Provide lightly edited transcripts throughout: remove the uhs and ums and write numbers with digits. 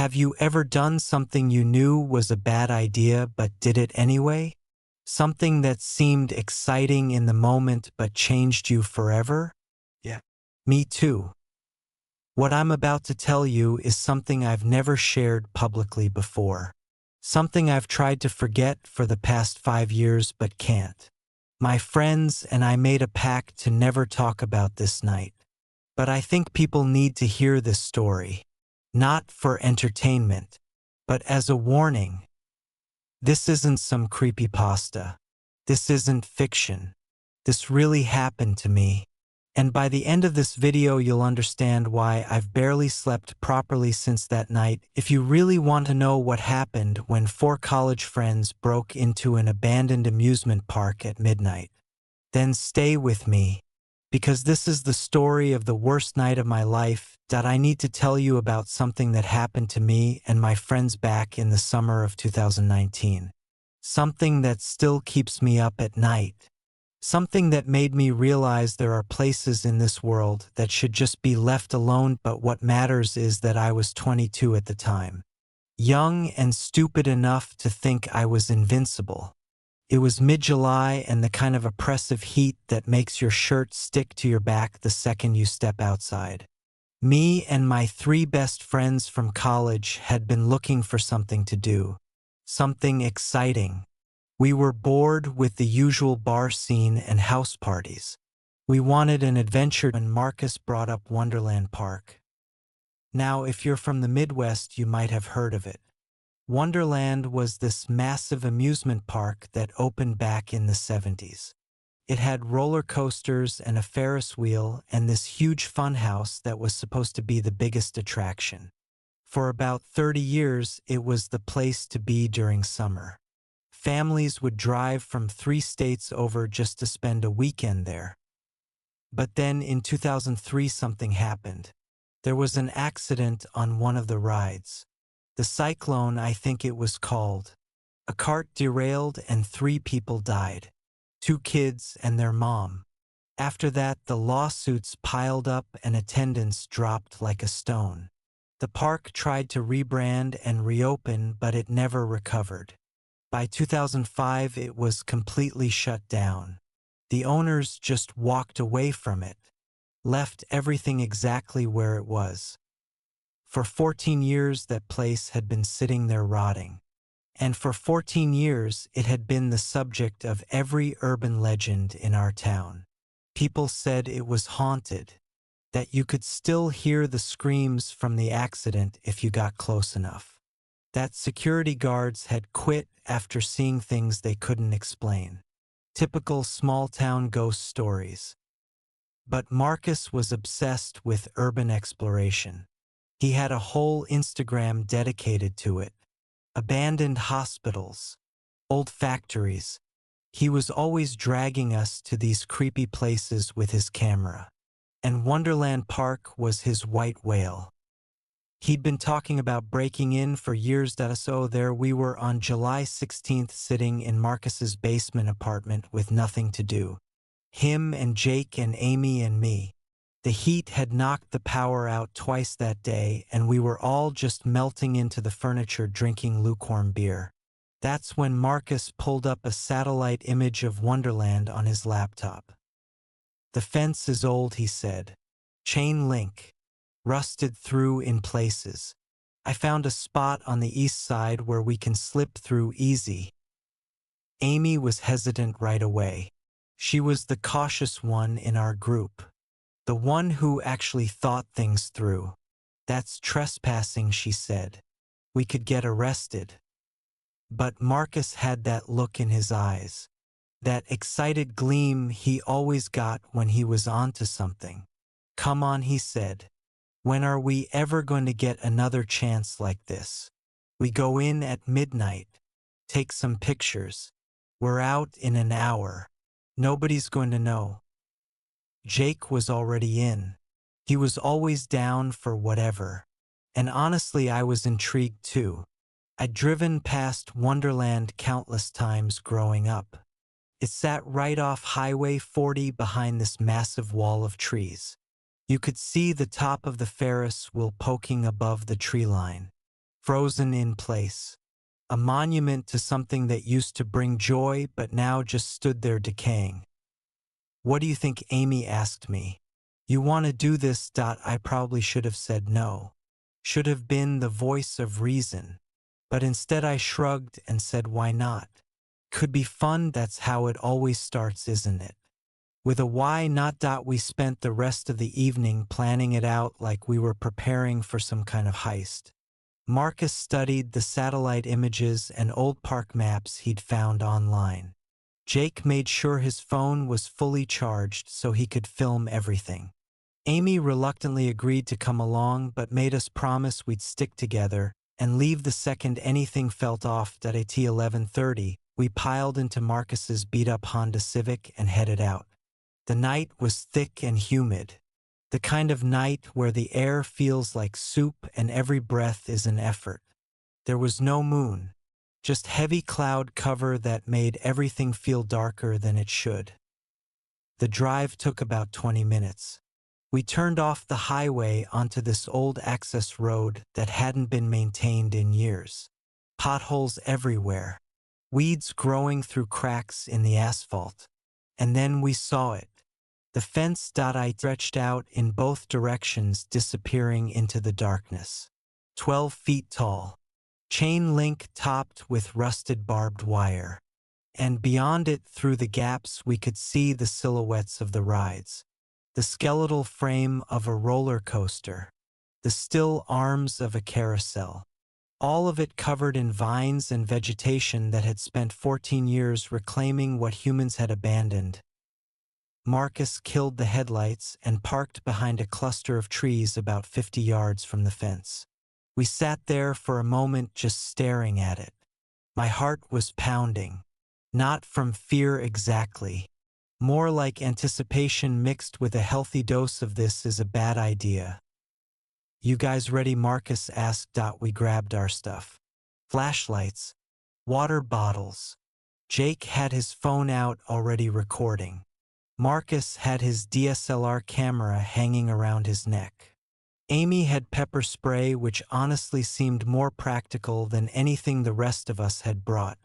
Have you ever done something you knew was a bad idea but did it anyway? Something that seemed exciting in the moment but changed you forever? Yeah. Me too. What I'm about to tell you is something I've never shared publicly before. Something I've tried to forget for the past 5 years but can't. My friends and I made a pact to never talk about this night. But I think people need to hear this story. Not for entertainment, but as a warning. This isn't some creepypasta. This isn't fiction. This really happened to me. And by the end of this video you'll understand why I've barely slept properly since that night. If you really want to know what happened when 4 college friends broke into an abandoned amusement park at midnight, then stay with me, because this is the story of the worst night of my life. I need to tell you about something that happened to me and my friends back in the summer of 2019. Something that still keeps me up at night. Something that made me realize there are places in this world that should just be left alone, but what matters is that I was 22 at the time. Young and stupid enough to think I was invincible. It was mid-July and the kind of oppressive heat that makes your shirt stick to your back the second you step outside. Me and my 3 best friends from college had been looking for something to do. Something exciting. We were bored with the usual bar scene and house parties. We wanted an adventure, and Marcus brought up Wonderland Park. Now, if you're from the Midwest, you might have heard of it. Wonderland was this massive amusement park that opened back in the 70s. It had roller coasters and a Ferris wheel and this huge funhouse that was supposed to be the biggest attraction. For about 30 years, it was the place to be during summer. Families would drive from 3 states over just to spend a weekend there. But then in 2003 something happened. There was an accident on one of the rides. The Cyclone, I think it was called. A cart derailed and 3 people died. 2 kids and their mom. After that, the lawsuits piled up and attendance dropped like a stone. The park tried to rebrand and reopen, but it never recovered. By 2005, it was completely shut down. The owners just walked away from it, left everything exactly where it was. For 14 years, that place had been sitting there rotting. And for 14 years, it had been the subject of every urban legend in our town. People said it was haunted, that you could still hear the screams from the accident if you got close enough. That security guards had quit after seeing things they couldn't explain. Typical small-town ghost stories. But Marcus was obsessed with urban exploration. He had a whole Instagram dedicated to it. Abandoned hospitals, old factories. He was always dragging us to these creepy places with his camera. And Wonderland Park was his white whale. He'd been talking about breaking in for years. So there we were on July 16th, sitting in Marcus's basement apartment with nothing to do. Him and Jake and Amy and me. The heat had knocked the power out twice that day, and we were all just melting into the furniture drinking lukewarm beer. That's when Marcus pulled up a satellite image of Wonderland on his laptop. The fence is old, he said. Chain link. Rusted through in places. I found a spot on the east side where we can slip through easy. Amy was hesitant right away. She was the cautious one in our group. The one who actually thought things through. That's trespassing, she said. We could get arrested. But Marcus had that look in his eyes. That excited gleam he always got when he was onto something. Come on, he said. When are we ever going to get another chance like this? We go in at midnight. Take some pictures. We're out in an hour. Nobody's going to know. Jake was already in. He was always down for whatever. And honestly, I was intrigued too. I'd driven past Wonderland countless times growing up. It sat right off Highway 40 behind this massive wall of trees. You could see the top of the Ferris wheel poking above the tree line. frozen in place. A monument to something that used to bring joy but now just stood there decaying. What do you think? Amy asked me. You want to do this? I probably should have said no. Should have been the voice of reason. But instead I shrugged and said, why not? Could be fun. That's how it always starts, isn't it? With a why not? We spent the rest of the evening planning it out like we were preparing for some kind of heist. Marcus studied the satellite images and old park maps he'd found online. Jake made sure his phone was fully charged so he could film everything. Amy reluctantly agreed to come along but made us promise we'd stick together and leave the second anything felt off. At 11:30, we piled into Marcus's beat-up Honda Civic and headed out. The night was thick and humid. The kind of night where the air feels like soup and every breath is an effort. There was no moon, just heavy cloud cover that made everything feel darker than it should. The drive took about 20 minutes. We turned off the highway onto this old access road that hadn't been maintained in years. Potholes everywhere, weeds growing through cracks in the asphalt. And then we saw it. The fence. I stretched out in both directions, disappearing into the darkness. 12 feet tall. Chain link topped with rusted barbed wire. And beyond it, through the gaps, we could see the silhouettes of the rides. The skeletal frame of a roller coaster. The still arms of a carousel. All of it covered in vines and vegetation that had spent 14 years reclaiming what humans had abandoned. Marcus killed the headlights and parked behind a cluster of trees about 50 yards from the fence. We sat there for a moment just staring at it. My heart was pounding. Not from fear exactly. More like anticipation mixed with a healthy dose of this is a bad idea. You guys ready? Marcus asked. We grabbed our stuff. Flashlights. Water bottles. Jake had his phone out already recording. Marcus had his DSLR camera hanging around his neck. Amy had pepper spray, which honestly seemed more practical than anything the rest of us had brought.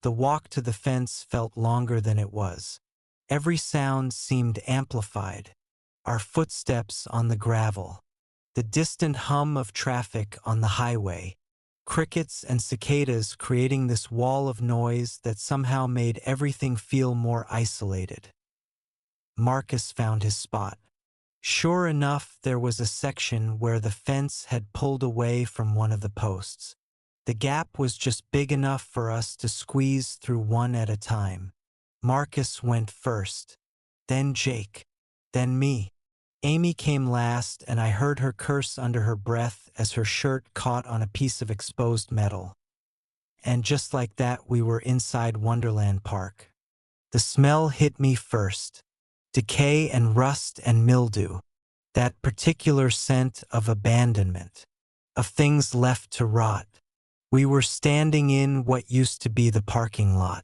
The walk to the fence felt longer than it was. Every sound seemed amplified. Our footsteps on the gravel. The distant hum of traffic on the highway. Crickets and cicadas creating this wall of noise that somehow made everything feel more isolated. Marcus found his spot. Sure enough, there was a section where the fence had pulled away from one of the posts. The gap was just big enough for us to squeeze through one at a time. Marcus went first, then Jake, then me. Amy came last, and I heard her curse under her breath as her shirt caught on a piece of exposed metal. And just like that, we were inside Wonderland Park. The smell hit me first. Decay and rust and mildew. That particular scent of abandonment. Of things left to rot. We were standing in what used to be the parking lot.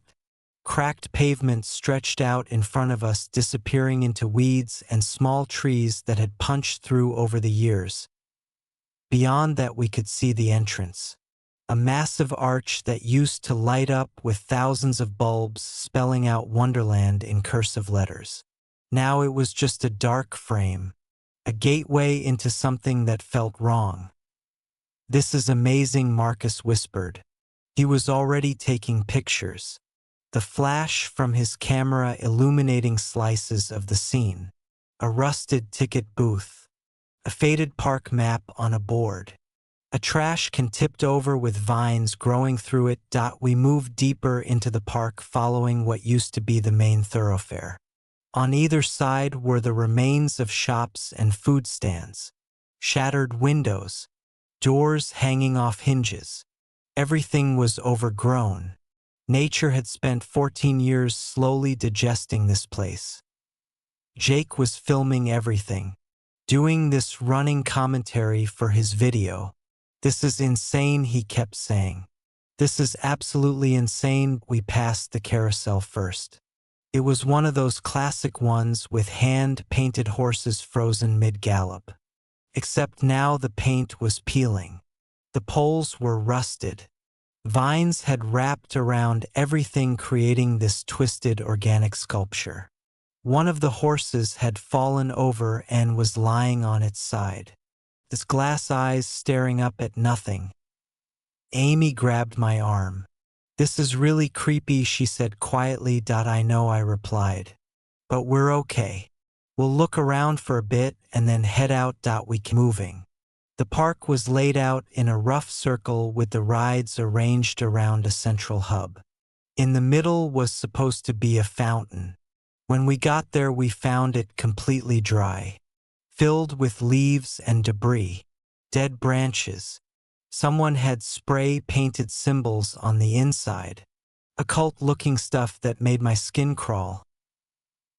Cracked pavement stretched out in front of us, disappearing into weeds and small trees that had punched through over the years. Beyond that, we could see the entrance. A massive arch that used to light up with thousands of bulbs spelling out Wonderland in cursive letters. Now it was just a dark frame, a gateway into something that felt wrong. This is amazing, Marcus whispered. He was already taking pictures. The flash from his camera illuminating slices of the scene. A rusted ticket booth. A faded park map on a board. A trash can tipped over with vines growing through it. We moved deeper into the park, following what used to be the main thoroughfare. On either side were the remains of shops and food stands. Shattered windows. Doors hanging off hinges. Everything was overgrown. Nature had spent 14 years slowly digesting this place. Jake was filming everything, doing this running commentary for his video. This is insane, he kept saying. This is absolutely insane. We passed the carousel first. It was one of those classic ones with hand-painted horses frozen mid-gallop. Except now the paint was peeling. The poles were rusted. Vines had wrapped around everything, creating this twisted organic sculpture. One of the horses had fallen over and was lying on its side, its glass eyes staring up at nothing. Amy grabbed my arm. "This is really creepy," she said quietly. "I know," I replied. "But we're okay. We'll look around for a bit and then head out." We kept moving. The park was laid out in a rough circle with the rides arranged around a central hub. In the middle was supposed to be a fountain. When we got there, we found it completely dry, filled with leaves and debris, dead branches. Someone had spray-painted symbols on the inside, occult-looking stuff that made my skin crawl.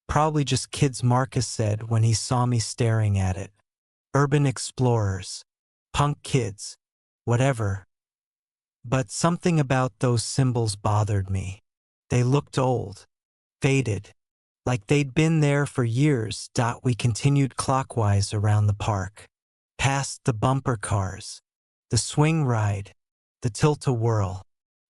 "Probably just kids," Marcus said when he saw me staring at it. "Urban explorers, punk kids, whatever." But something about those symbols bothered me. They looked old, faded, like they'd been there for years. We continued clockwise around the park, past the bumper cars, the swing ride, the tilt-a-whirl.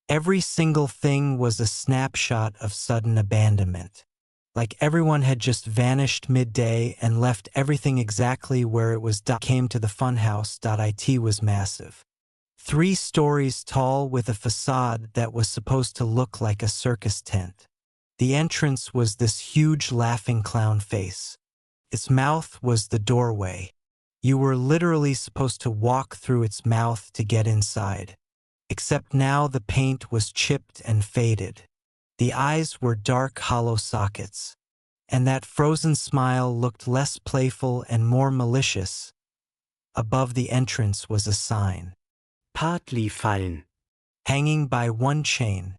Every single thing was a snapshot of sudden abandonment. Like everyone had just vanished midday and left everything exactly where it was. Came to the Funhouse. It was massive. 3 stories tall with a facade that was supposed to look like a circus tent. The entrance was this huge laughing clown face. Its mouth was the doorway. You were literally supposed to walk through its mouth to get inside. Except now the paint was chipped and faded. The eyes were dark, hollow sockets. And that frozen smile looked less playful and more malicious. Above the entrance was a sign, "Partly fallen," hanging by one chain.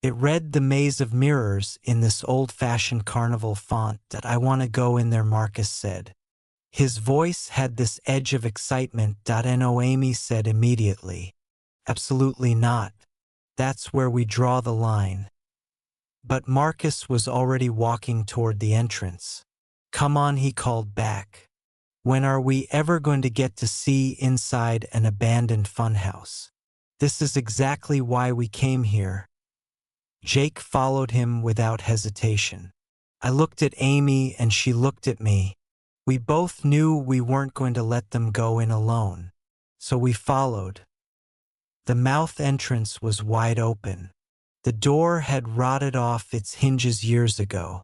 It read "The Maze of Mirrors" in this old-fashioned carnival font. "I want to go in there," Marcus said. His voice had this edge of excitement. "No," Amy said immediately. "Absolutely not. That's where we draw the line." But Marcus was already walking toward the entrance. "Come on," he called back. "When are we ever going to get to see inside an abandoned funhouse? This is exactly why we came here." Jake followed him without hesitation. I looked at Amy and she looked at me. We both knew we weren't going to let them go in alone, so we followed. The mouth entrance was wide open. The door had rotted off its hinges years ago.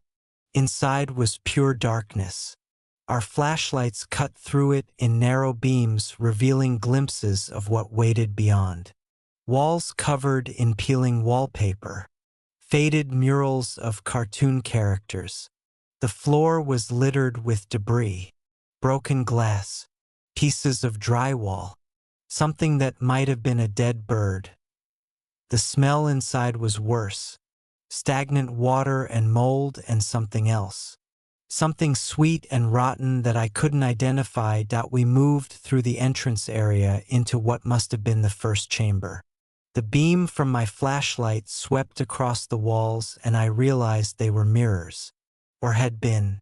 Inside was pure darkness. Our flashlights cut through it in narrow beams, revealing glimpses of what waited beyond. Walls covered in peeling wallpaper, faded murals of cartoon characters. The floor was littered with debris, broken glass, pieces of drywall, something that might have been a dead bird. The smell inside was worse, stagnant water and mold and something else. Something sweet and rotten that I couldn't identify. We moved through the entrance area into what must have been the first chamber. The beam from my flashlight swept across the walls and I realized they were mirrors. Or had been.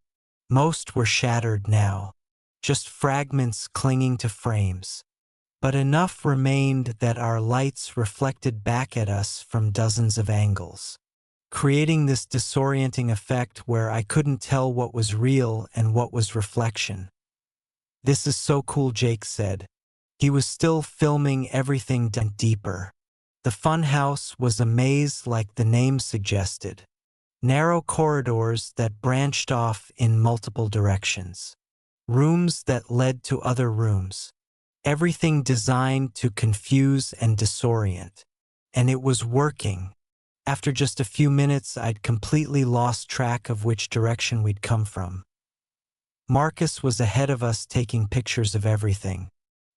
Most were shattered now, just fragments clinging to frames. But enough remained that our lights reflected back at us from dozens of angles, creating this disorienting effect where I couldn't tell what was real and what was reflection. "This is so cool," Jake said. He was still filming everything deeper. The funhouse was a maze like the name suggested. Narrow corridors that branched off in multiple directions. Rooms that led to other rooms. Everything designed to confuse and disorient. And it was working. After just a few minutes, I'd completely lost track of which direction we'd come from. Marcus was ahead of us taking pictures of everything.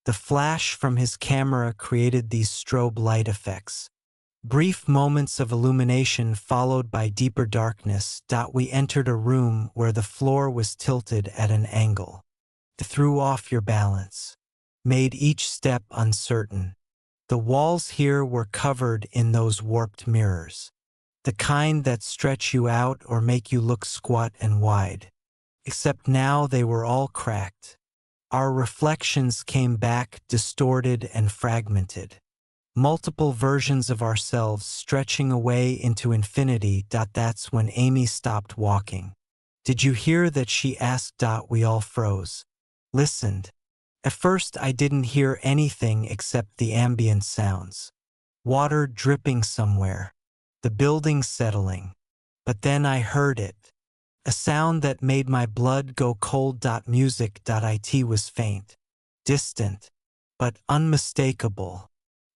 The flash from his camera created these strobe light effects. Brief moments of illumination followed by deeper darkness. We entered a room where the floor was tilted at an angle. It threw off your balance, made each step uncertain. The walls here were covered in those warped mirrors, the kind that stretch you out or make you look squat and wide. Except now they were all cracked. Our reflections came back distorted and fragmented. Multiple versions of ourselves stretching away into infinity. That's when Amy stopped walking. Did you hear that, she asked. We all froze. Listened. At first I didn't hear anything except the ambient sounds. Water dripping somewhere. The building settling. But then I heard it. A sound that made my blood go cold. Music. It was faint. Distant. But unmistakable.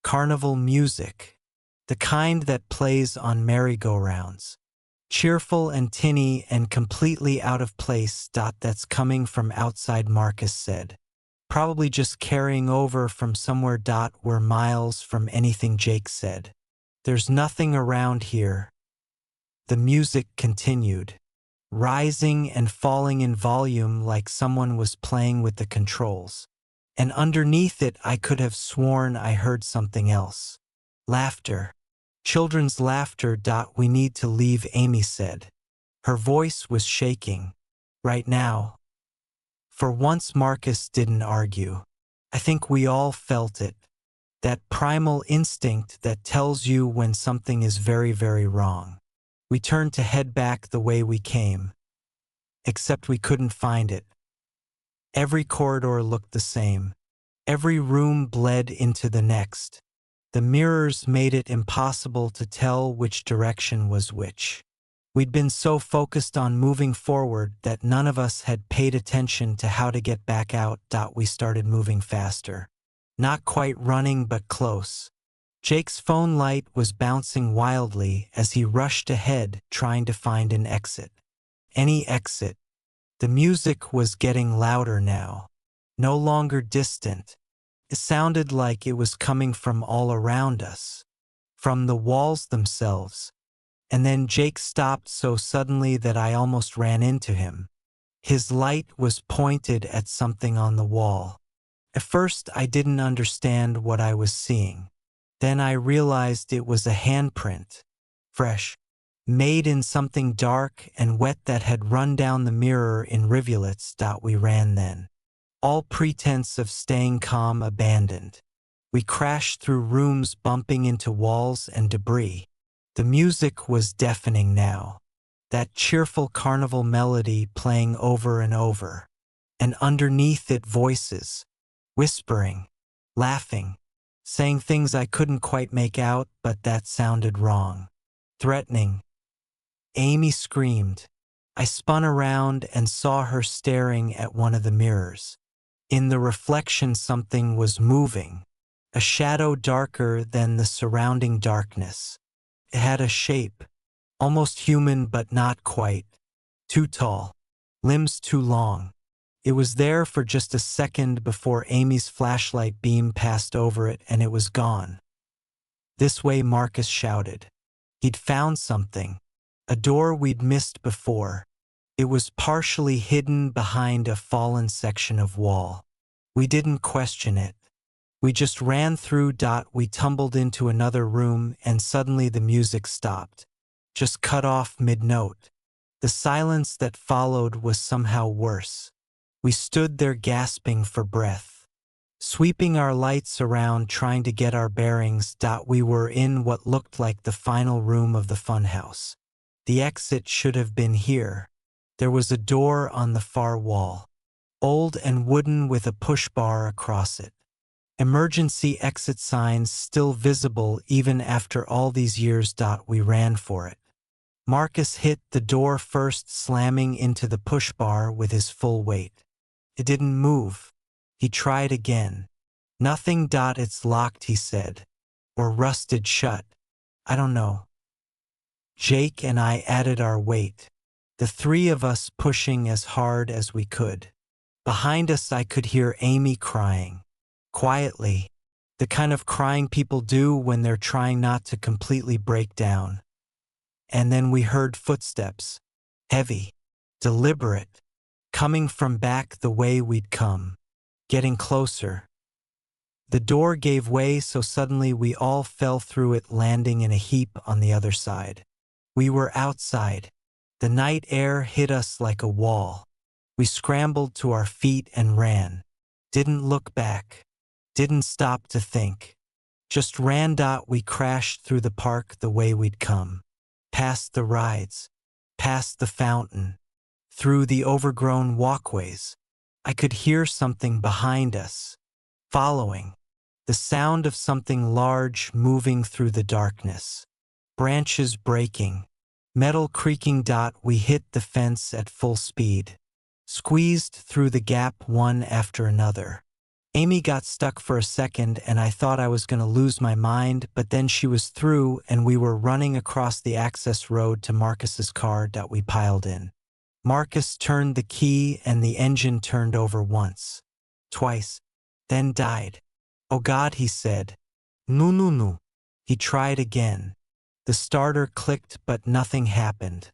Carnival music. The kind that plays on merry-go-rounds. Cheerful and tinny and completely out of place. That's coming from outside, Marcus said. Probably just carrying over from somewhere. We're miles from anything, Jake said. There's nothing around here. The music continued, rising and falling in volume like someone was playing with the controls. And underneath it I could have sworn I heard something else. Laughter. Children's laughter. We need to leave, Amy said. Her voice was shaking. Right now. For once Marcus didn't argue. I think we all felt it. That primal instinct that tells you when something is very, very wrong. We turned to head back the way we came. Except we couldn't find it. Every corridor looked the same. Every room bled into the next. The mirrors made it impossible to tell which direction was which. We'd been so focused on moving forward that none of us had paid attention to how to get back out. We started moving faster. Not quite running, but close. Jake's phone light was bouncing wildly as he rushed ahead, trying to find an exit. Any exit. The music was getting louder now. No longer distant. It sounded like it was coming from all around us. From the walls themselves. And then Jake stopped so suddenly that I almost ran into him. His light was pointed at something on the wall. At first I didn't understand what I was seeing. Then I realized it was a handprint. Fresh. Made in something dark and wet that had run down the mirror in rivulets. We ran then. All pretense of staying calm abandoned. We crashed through rooms, bumping into walls and debris. The music was deafening now. That cheerful carnival melody playing over and over. And underneath it voices. Whispering. Laughing. Saying things I couldn't quite make out, but that sounded wrong. Threatening. Amy screamed. I spun around and saw her staring at one of the mirrors. In the reflection something was moving. A shadow darker than the surrounding darkness. It had a shape. Almost human but not quite. Too tall. Limbs too long. It was there for just a second before Amy's flashlight beam passed over it and it was gone. This way, Marcus shouted. He'd found something. A door we'd missed before. It was partially hidden behind a fallen section of wall. We didn't question it. We just ran through. We tumbled into another room and suddenly the music stopped. Just cut off mid-note. The silence that followed was somehow worse. We stood there gasping for breath. Sweeping our lights around trying to get our bearings. We were in what looked like the final room of the funhouse. The exit should have been here. There was a door on the far wall. Old and wooden with a push bar across it. Emergency exit signs still visible even after all these years. We ran for it. Marcus hit the door first, slamming into the push bar with his full weight. It didn't move. He tried again. Nothing. It's locked, he said. Or rusted shut. I don't know. Jake and I added our weight. The three of us pushing as hard as we could. Behind us I could hear Amy crying. Quietly. The kind of crying people do when they're trying not to completely break down. And then we heard footsteps. Heavy. Deliberate. Coming from back the way we'd come. Getting closer. The door gave way so suddenly we all fell through it, landing in a heap on the other side. We were outside. The night air hit us like a wall. We scrambled to our feet and ran. Didn't look back. Didn't stop to think. Just ran. We crashed through the park the way we'd come. Past the rides. Past the fountain. Through the overgrown walkways. I could hear something behind us. Following. The sound of something large moving through the darkness. Branches breaking. Metal creaking. We hit the fence at full speed. Squeezed through the gap one after another. Amy got stuck for a second and I thought I was going to lose my mind, but then she was through and we were running across the access road to Marcus's car. We piled in. Marcus turned the key and the engine turned over once. Twice. Then died. Oh God, he said. No, no, no. He tried again. The starter clicked but nothing happened.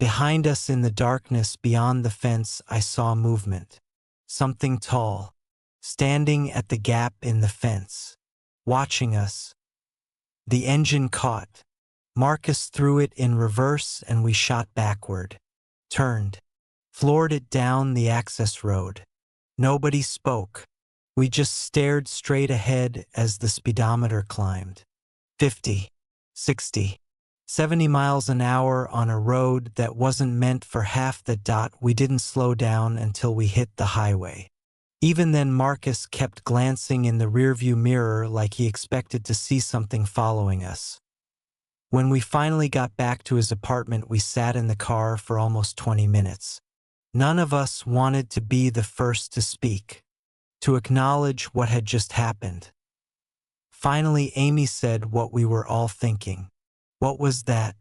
Behind us in the darkness beyond the fence I saw movement. Something tall. Standing at the gap in the fence. Watching us. The engine caught. Marcus threw it in reverse and we shot backward. Turned. Floored it down the access road. Nobody spoke. We just stared straight ahead as the speedometer climbed. 50, 60, 70 miles an hour on a road that wasn't meant for half the dot. We didn't slow down until we hit the highway. Even then Marcus kept glancing in the rearview mirror like he expected to see something following us. When we finally got back to his apartment, we sat in the car for almost 20 minutes. None of us wanted to be the first to speak, to acknowledge what had just happened. Finally, Amy said what we were all thinking. What was that?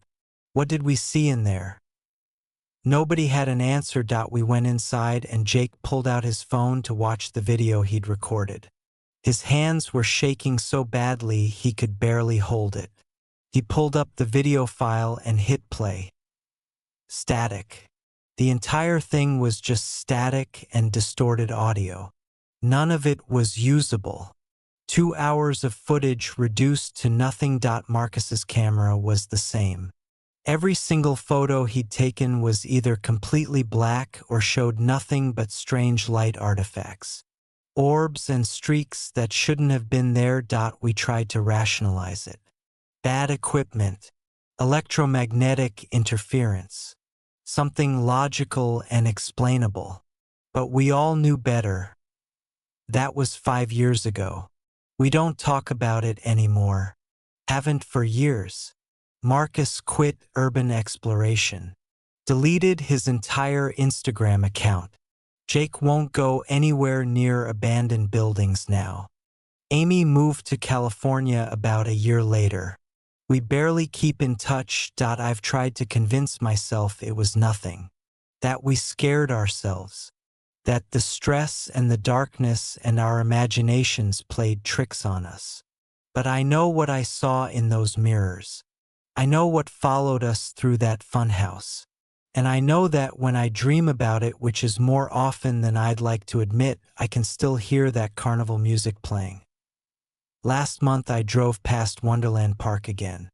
What did we see in there? Nobody had an answer. We went inside and Jake pulled out his phone to watch the video he'd recorded. His hands were shaking so badly he could barely hold it. He pulled up the video file and hit play. Static. The entire thing was just static and distorted audio. None of it was usable. 2 hours of footage reduced to nothing. Marcus's camera was the same. Every single photo he'd taken was either completely black or showed nothing but strange light artifacts. Orbs and streaks that shouldn't have been there. We tried to rationalize it. Bad equipment. Electromagnetic interference. Something logical and explainable. But we all knew better. That was 5 years ago. We don't talk about it anymore. Haven't for years. Marcus quit urban exploration. Deleted his entire Instagram account. Jake won't go anywhere near abandoned buildings now. Amy moved to California about a year later. We barely keep in touch. I've tried to convince myself it was nothing. That we scared ourselves. That the stress and the darkness and our imaginations played tricks on us. But I know what I saw in those mirrors. I know what followed us through that funhouse. And I know that when I dream about it, which is more often than I'd like to admit, I can still hear that carnival music playing. Last month I drove past Wonderland Park again.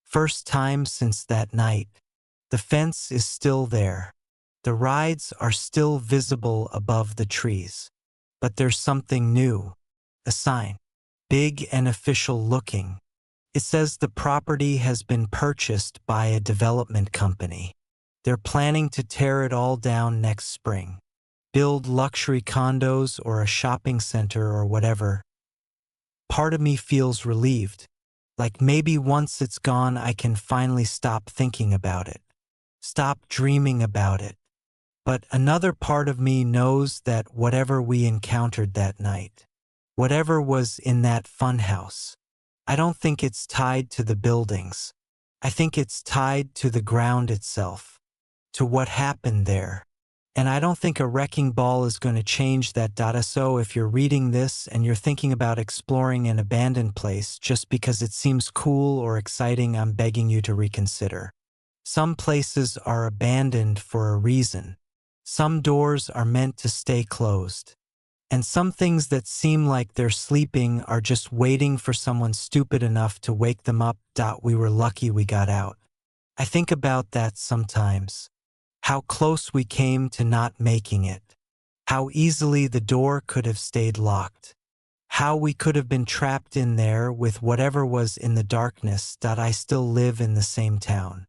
First time since that night. The fence is still there. The rides are still visible above the trees. But there's something new. A sign. Big and official looking. It says the property has been purchased by a development company. They're planning to tear it all down next spring. Build luxury condos or a shopping center or whatever. Part of me feels relieved. Like maybe once it's gone I can finally stop thinking about it. Stop dreaming about it. But another part of me knows that whatever we encountered that night, whatever was in that funhouse, I don't think it's tied to the buildings. I think it's tied to the ground itself, to what happened there. And I don't think a wrecking ball is going to change that. So if you're reading this and you're thinking about exploring an abandoned place just because it seems cool or exciting, I'm begging you to reconsider. Some places are abandoned for a reason. Some doors are meant to stay closed. And some things that seem like they're sleeping are just waiting for someone stupid enough to wake them up. We were lucky we got out. I think about that sometimes. How close we came to not making it. How easily the door could have stayed locked. How we could have been trapped in there with whatever was in the darkness. I still live in the same town.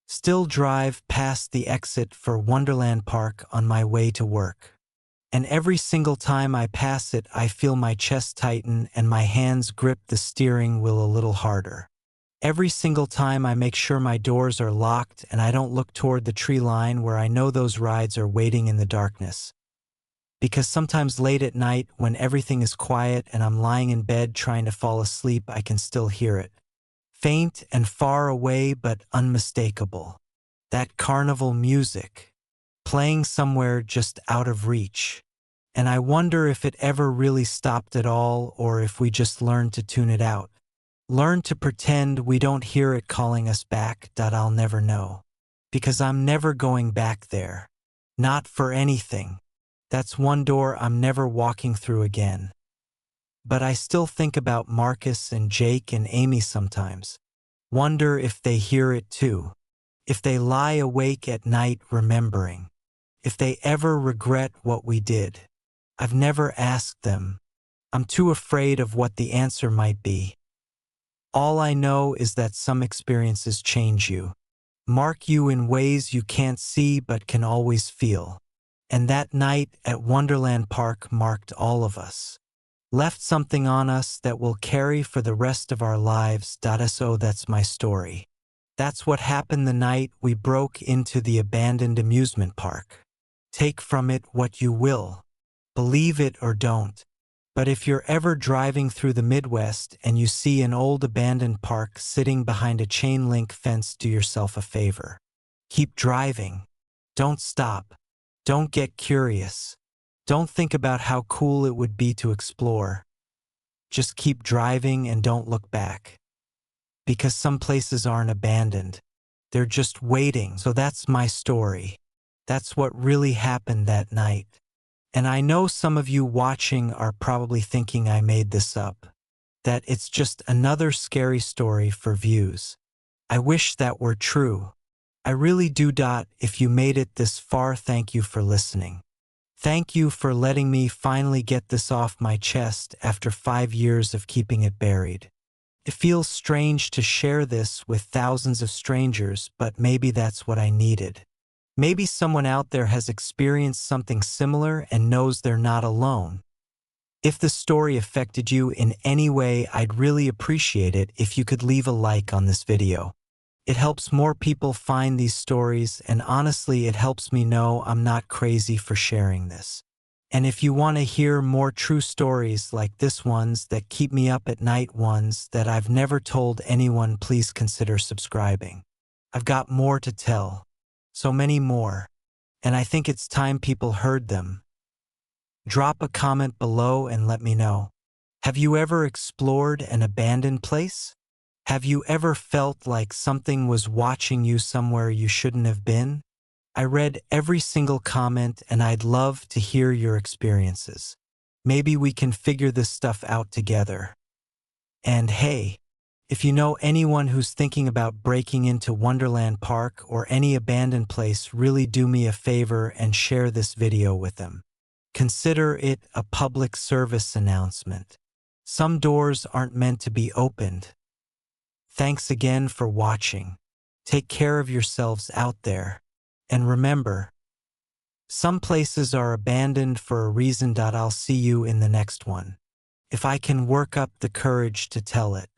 Still drive past the exit for Wonderland Park on my way to work. And every single time I pass it, I feel my chest tighten and my hands grip the steering wheel a little harder. Every single time I make sure my doors are locked and I don't look toward the tree line where I know those rides are waiting in the darkness. Because sometimes late at night, when everything is quiet and I'm lying in bed trying to fall asleep, I can still hear it. Faint and far away, but unmistakable. That carnival music, playing somewhere just out of reach. And I wonder if it ever really stopped at all, or if we just learned to tune it out. Learn to pretend we don't hear it calling us back. I'll never know. Because I'm never going back there. Not for anything. That's one door I'm never walking through again. But I still think about Marcus and Jake and Amy sometimes. Wonder if they hear it too. If they lie awake at night remembering. If they ever regret what we did. I've never asked them. I'm too afraid of what the answer might be. All I know is that some experiences change you. Mark you in ways you can't see but can always feel. And that night at Wonderland Park marked all of us. Left something on us that we'll carry for the rest of our lives. So that's my story. That's what happened the night we broke into the abandoned amusement park. Take from it what you will. Believe it or don't. But if you're ever driving through the Midwest and you see an old abandoned park sitting behind a chain-link fence, do yourself a favor. Keep driving. Don't stop. Don't get curious. Don't think about how cool it would be to explore. Just keep driving and don't look back. Because some places aren't abandoned. They're just waiting. So that's my story. That's what really happened that night. And I know some of you watching are probably thinking I made this up. That it's just another scary story for views. I wish that were true. I really do. If you made it this far, thank you for listening. Thank you for letting me finally get this off my chest after 5 years of keeping it buried. It feels strange to share this with thousands of strangers, but maybe that's what I needed. Maybe someone out there has experienced something similar and knows they're not alone. If the story affected you in any way, I'd really appreciate it if you could leave a like on this video. It helps more people find these stories, and honestly, it helps me know I'm not crazy for sharing this. And if you want to hear more true stories like this, ones that keep me up at night, ones that I've never told anyone, please consider subscribing. I've got more to tell. So many more. And I think it's time people heard them. Drop a comment below and let me know. Have you ever explored an abandoned place? Have you ever felt like something was watching you somewhere you shouldn't have been? I read every single comment and I'd love to hear your experiences. Maybe we can figure this stuff out together. And hey, if you know anyone who's thinking about breaking into Wonderland Park or any abandoned place, really do me a favor and share this video with them. Consider it a public service announcement. Some doors aren't meant to be opened. Thanks again for watching. Take care of yourselves out there. And remember, some places are abandoned for a reason. I'll see you in the next one. If I can work up the courage to tell it.